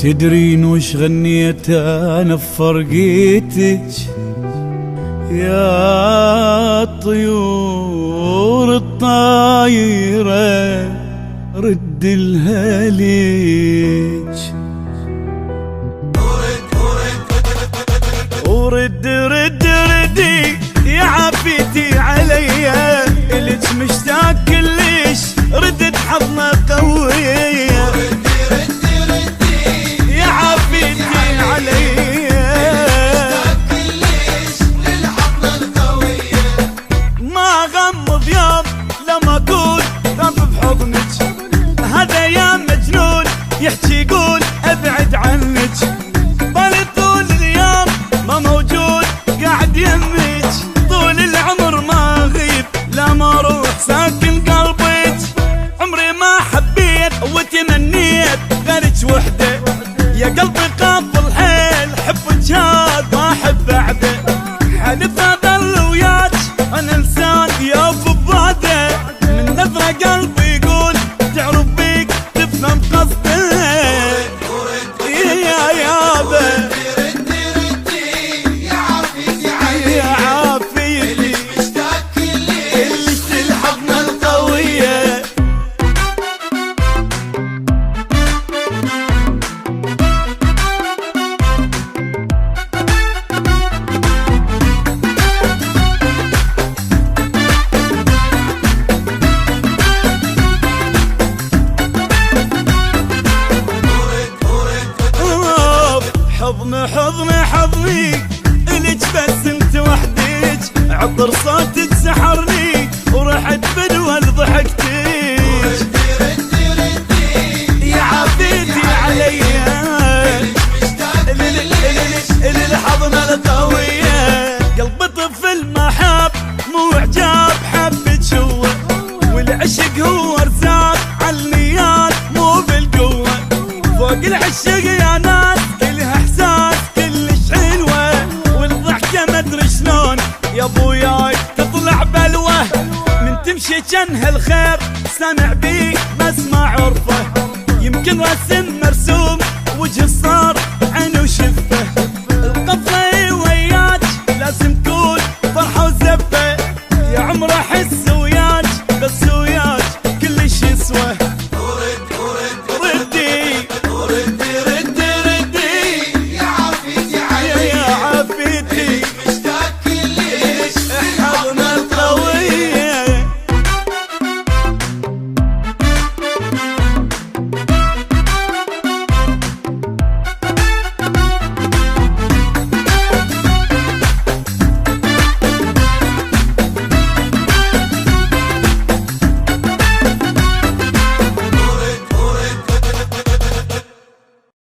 تدرين وش غنيت انا بفرقيتك يا الطيور الطايرة رد الهليج ورد رد ردي يا عافيتي عليا إلك مشتاق كلش ردت حضنة قوية يا عافيتي عليا ما غمض يوم لما اكون ذنب بحضنك هذا يا مجنون يحكي يقول ابعد عنك بالي طول اليوم ما موجود قاعد يمك طول العمر ما اغيب لا ما اروح ساكن قلبك عمري ما حبيت وتمنيت غيرك وحده يا قلبي قابل حيل حبك هاد ما احب بعده حلف اظل وياك انا لسان يوف بباده من نظره قلبي يقول تعرف بيك تفهم قصده يا يابا يا عافيتي اللي الحضنه القويه حضني إلك بس انت وحدك عطر صوتك سحرني ورحت بدوى ضحكتك يا عافيتي عليا الحضنة القوية قلب طفل ما حب مو اعجاب حبك هو والعشق هو ارزاق عالنيات مو بالقوة فوق العشق يا ناس يا ابوياي تطلع بلوه من تمشي جنها الخير سامع بيه بس ما عرفه يمكن رسم مرسوم وجه صار